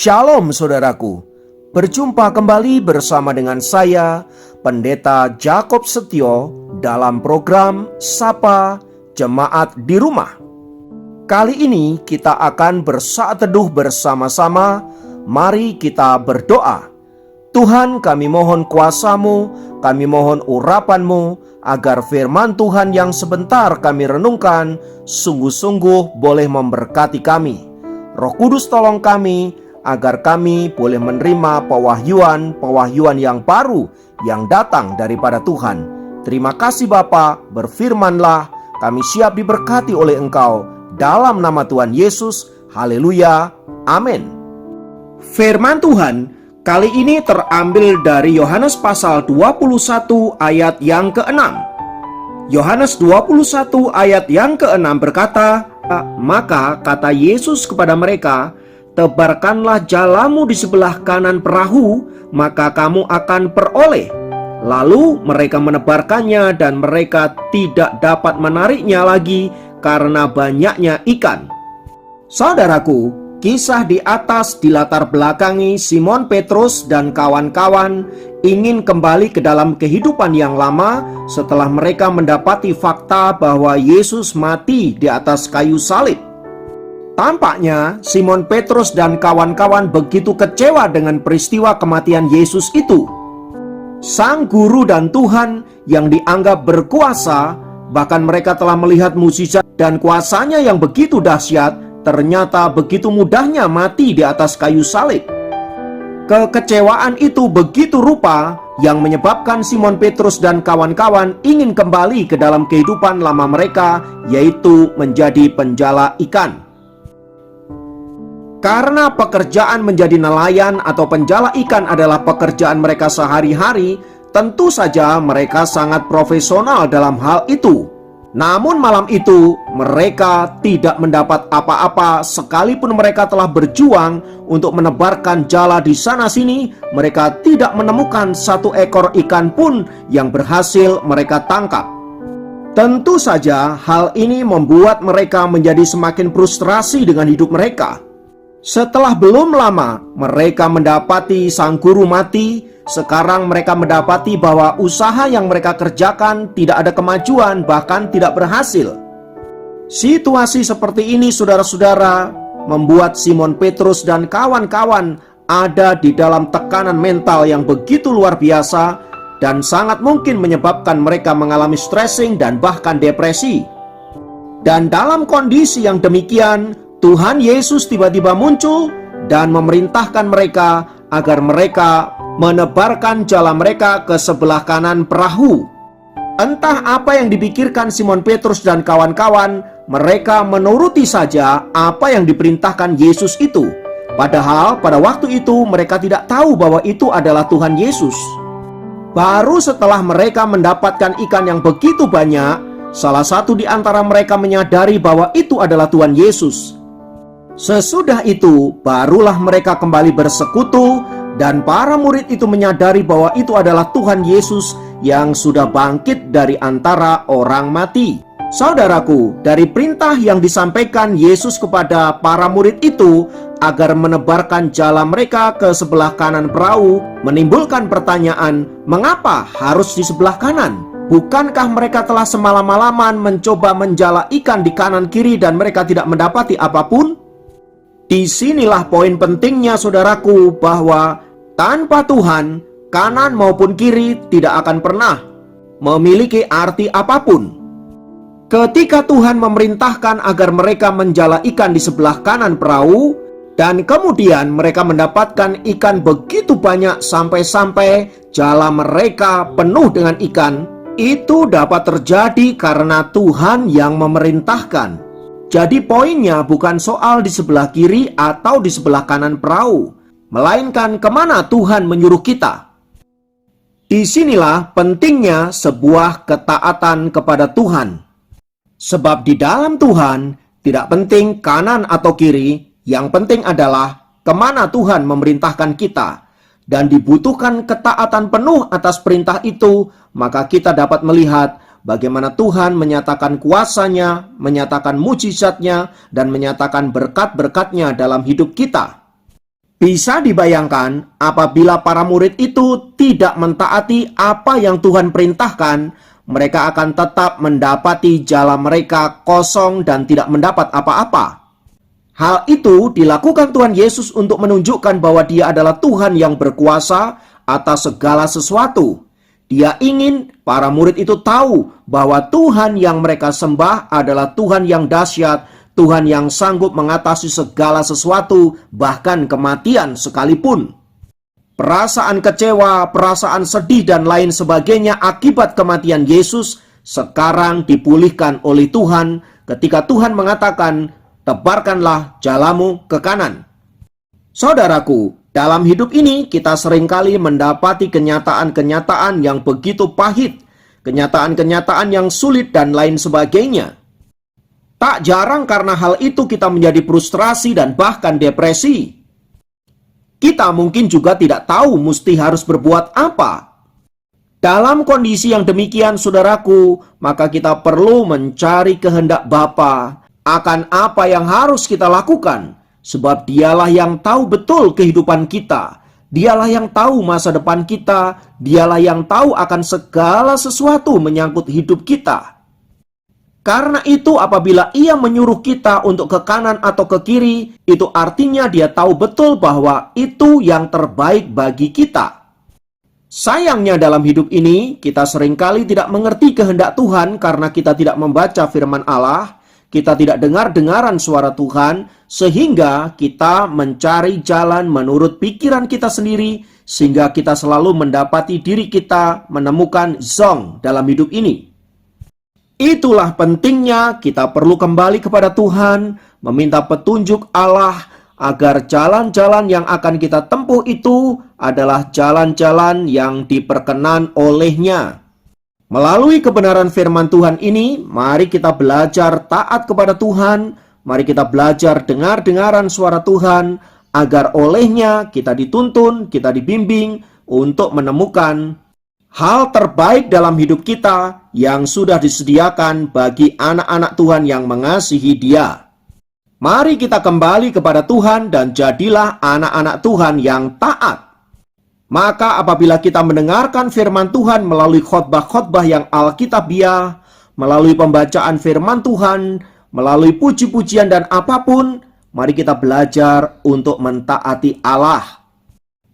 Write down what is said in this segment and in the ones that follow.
Shalom saudaraku, berjumpa kembali bersama dengan saya, Pendeta Jakob Setio dalam program Sapa Jemaat di Rumah. Kali ini kita akan bersaat teduh bersama-sama. Mari kita berdoa. Tuhan, kami mohon kuasa-Mu, kami mohon urapan-Mu, agar firman Tuhan yang sebentar kami renungkan sungguh-sungguh boleh memberkati kami. Roh Kudus tolong kami, agar kami boleh menerima pewahyuan yang baru yang datang daripada Tuhan. Terima kasih Bapa, berfirmanlah, kami siap diberkati oleh Engkau. Dalam nama Tuhan Yesus, haleluya, amin. Firman Tuhan kali ini terambil dari Yohanes pasal 21 ayat yang ke-6. Yohanes 21 ayat yang ke-6 berkata, "Maka kata Yesus kepada mereka, tebarkanlah jalamu di sebelah kanan perahu, maka kamu akan peroleh." Lalu mereka menebarkannya dan mereka tidak dapat menariknya lagi karena banyaknya ikan. Saudaraku, kisah di atas dilatar belakangi Simon Petrus dan kawan-kawan ingin kembali ke dalam kehidupan yang lama setelah mereka mendapati fakta bahwa Yesus mati di atas kayu salib. Tampaknya Simon Petrus dan kawan-kawan begitu kecewa dengan peristiwa kematian Yesus itu. Sang Guru dan Tuhan yang dianggap berkuasa, bahkan mereka telah melihat mukjizat dan kuasanya yang begitu dahsyat, ternyata begitu mudahnya mati di atas kayu salib. Kekecewaan itu begitu rupa yang menyebabkan Simon Petrus dan kawan-kawan ingin kembali ke dalam kehidupan lama mereka, yaitu menjadi penjala ikan. Karena pekerjaan menjadi nelayan atau penjala ikan adalah pekerjaan mereka sehari-hari, tentu saja mereka sangat profesional dalam hal itu. Namun malam itu mereka tidak mendapat apa-apa, sekalipun mereka telah berjuang untuk menebarkan jala di sana-sini. Mereka tidak menemukan satu ekor ikan pun yang berhasil mereka tangkap. Tentu saja hal ini membuat mereka menjadi semakin frustrasi dengan hidup mereka. Setelah belum lama mereka mendapati sang guru mati, sekarang mereka mendapati bahwa usaha yang mereka kerjakan tidak ada kemajuan, bahkan tidak berhasil. Situasi seperti ini, saudara-saudara, membuat Simon Petrus dan kawan-kawan ada di dalam tekanan mental yang begitu luar biasa dan sangat mungkin menyebabkan mereka mengalami stressing dan bahkan depresi. Dan dalam kondisi yang demikian, Tuhan Yesus tiba-tiba muncul dan memerintahkan mereka agar mereka menebarkan jala mereka ke sebelah kanan perahu. Entah apa yang dipikirkan Simon Petrus dan kawan-kawan, mereka menuruti saja apa yang diperintahkan Yesus itu. Padahal pada waktu itu mereka tidak tahu bahwa itu adalah Tuhan Yesus. Baru setelah mereka mendapatkan ikan yang begitu banyak, salah satu di antara mereka menyadari bahwa itu adalah Tuhan Yesus. Sesudah itu, barulah mereka kembali bersekutu dan para murid itu menyadari bahwa itu adalah Tuhan Yesus yang sudah bangkit dari antara orang mati. Saudaraku, dari perintah yang disampaikan Yesus kepada para murid itu agar menebarkan jala mereka ke sebelah kanan perahu, menimbulkan pertanyaan, mengapa harus di sebelah kanan? Bukankah mereka telah semalam-malaman mencoba menjala ikan di kanan kiri dan mereka tidak mendapati apapun? Disinilah poin pentingnya, saudaraku, bahwa tanpa Tuhan, kanan maupun kiri tidak akan pernah memiliki arti apapun. Ketika Tuhan memerintahkan agar mereka menjala ikan di sebelah kanan perahu, dan kemudian mereka mendapatkan ikan begitu banyak sampai-sampai jala mereka penuh dengan ikan, itu dapat terjadi karena Tuhan yang memerintahkan. Jadi poinnya bukan soal di sebelah kiri atau di sebelah kanan perahu, melainkan kemana Tuhan menyuruh kita. Disinilah pentingnya sebuah ketaatan kepada Tuhan. Sebab di dalam Tuhan tidak penting kanan atau kiri, yang penting adalah kemana Tuhan memerintahkan kita. Dan dibutuhkan ketaatan penuh atas perintah itu, maka kita dapat melihat bagaimana Tuhan menyatakan kuasa-Nya, menyatakan mujizat-Nya, dan menyatakan berkat-berkat-Nya dalam hidup kita. Bisa dibayangkan apabila para murid itu tidak mentaati apa yang Tuhan perintahkan, mereka akan tetap mendapati jala mereka kosong dan tidak mendapat apa-apa. Hal itu dilakukan Tuhan Yesus untuk menunjukkan bahwa Dia adalah Tuhan yang berkuasa atas segala sesuatu. Dia ingin para murid itu tahu bahwa Tuhan yang mereka sembah adalah Tuhan yang dahsyat, Tuhan yang sanggup mengatasi segala sesuatu, bahkan kematian sekalipun. Perasaan kecewa, perasaan sedih, dan lain sebagainya akibat kematian Yesus sekarang dipulihkan oleh Tuhan ketika Tuhan mengatakan, "Tebarkanlah jalamu ke kanan." Saudaraku, dalam hidup ini kita seringkali mendapati kenyataan-kenyataan yang begitu pahit, kenyataan-kenyataan yang sulit, dan lain sebagainya. Tak jarang karena hal itu kita menjadi frustrasi dan bahkan depresi. Kita mungkin juga tidak tahu mesti harus berbuat apa. Dalam kondisi yang demikian, saudaraku, maka kita perlu mencari kehendak Bapa akan apa yang harus kita lakukan, sebab Dialah yang tahu betul kehidupan kita. Dialah yang tahu masa depan kita. Dialah yang tahu akan segala sesuatu menyangkut hidup kita. Karena itu apabila Ia menyuruh kita untuk ke kanan atau ke kiri, itu artinya Dia tahu betul bahwa itu yang terbaik bagi kita. Sayangnya dalam hidup ini, kita seringkali tidak mengerti kehendak Tuhan karena kita tidak membaca firman Allah, kita tidak dengar-dengaran suara Tuhan, sehingga kita mencari jalan menurut pikiran kita sendiri, sehingga kita selalu mendapati diri kita menemukan zonk dalam hidup ini. Itulah pentingnya kita perlu kembali kepada Tuhan, meminta petunjuk Allah agar jalan-jalan yang akan kita tempuh itu adalah jalan-jalan yang diperkenan oleh-Nya. Melalui kebenaran firman Tuhan ini, mari kita belajar taat kepada Tuhan, mari kita belajar dengar-dengaran suara Tuhan, agar oleh-Nya kita dituntun, kita dibimbing untuk menemukan hal terbaik dalam hidup kita yang sudah disediakan bagi anak-anak Tuhan yang mengasihi Dia. Mari kita kembali kepada Tuhan dan jadilah anak-anak Tuhan yang taat. Maka apabila kita mendengarkan firman Tuhan melalui khotbah-khotbah yang alkitabiah, melalui pembacaan firman Tuhan, melalui puji-pujian dan apapun, mari kita belajar untuk mentaati Allah.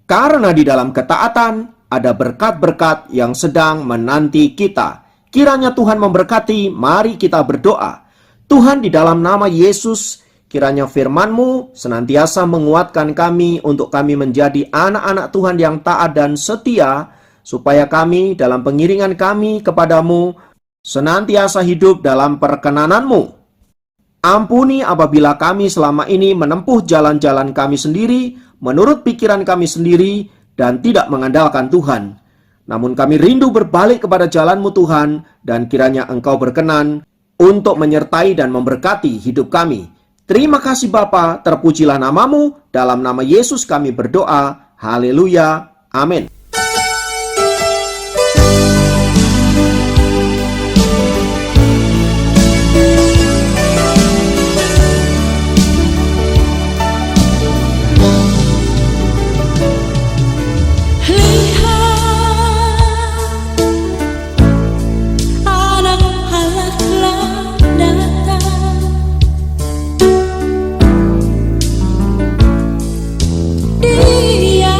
Karena di dalam ketaatan ada berkat-berkat yang sedang menanti kita. Kiranya Tuhan memberkati, mari kita berdoa. Tuhan, di dalam nama Yesus, kiranya firman-Mu senantiasa menguatkan kami untuk kami menjadi anak-anak Tuhan yang taat dan setia, supaya kami dalam pengiringan kami kepadamu senantiasa hidup dalam perkenanan-Mu. Ampuni apabila kami selama ini menempuh jalan-jalan kami sendiri, menurut pikiran kami sendiri, dan tidak mengandalkan Tuhan. Namun kami rindu berbalik kepada jalan-Mu Tuhan, dan kiranya Engkau berkenan untuk menyertai dan memberkati hidup kami. Terima kasih Bapa, terpujilah nama-Mu, dalam nama Yesus kami berdoa. Haleluya. Amin. Dia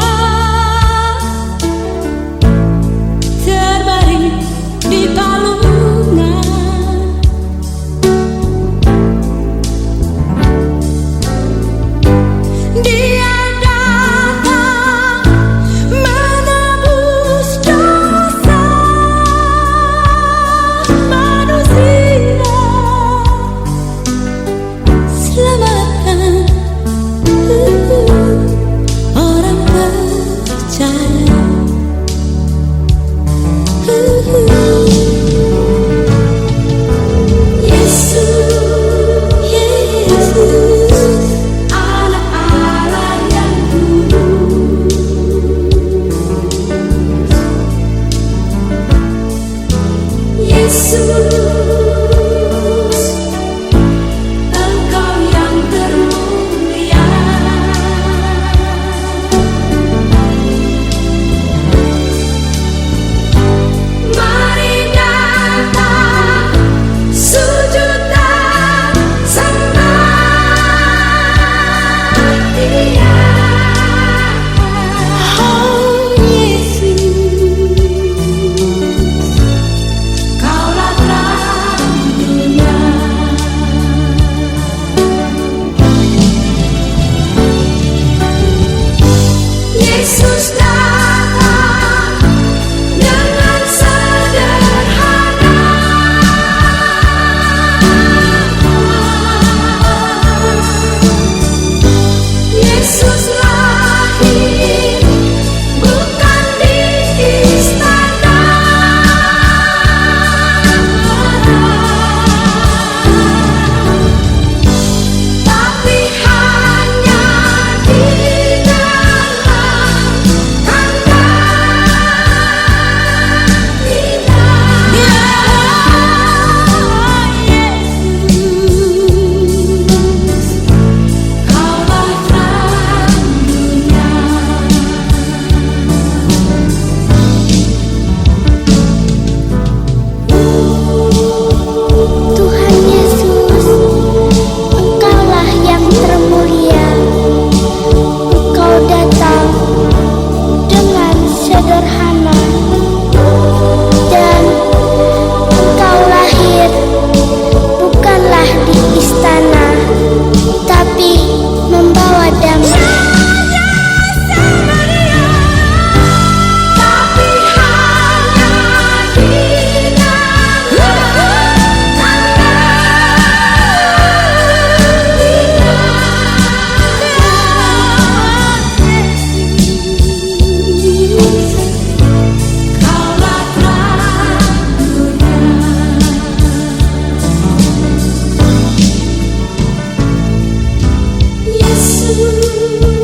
Yesus.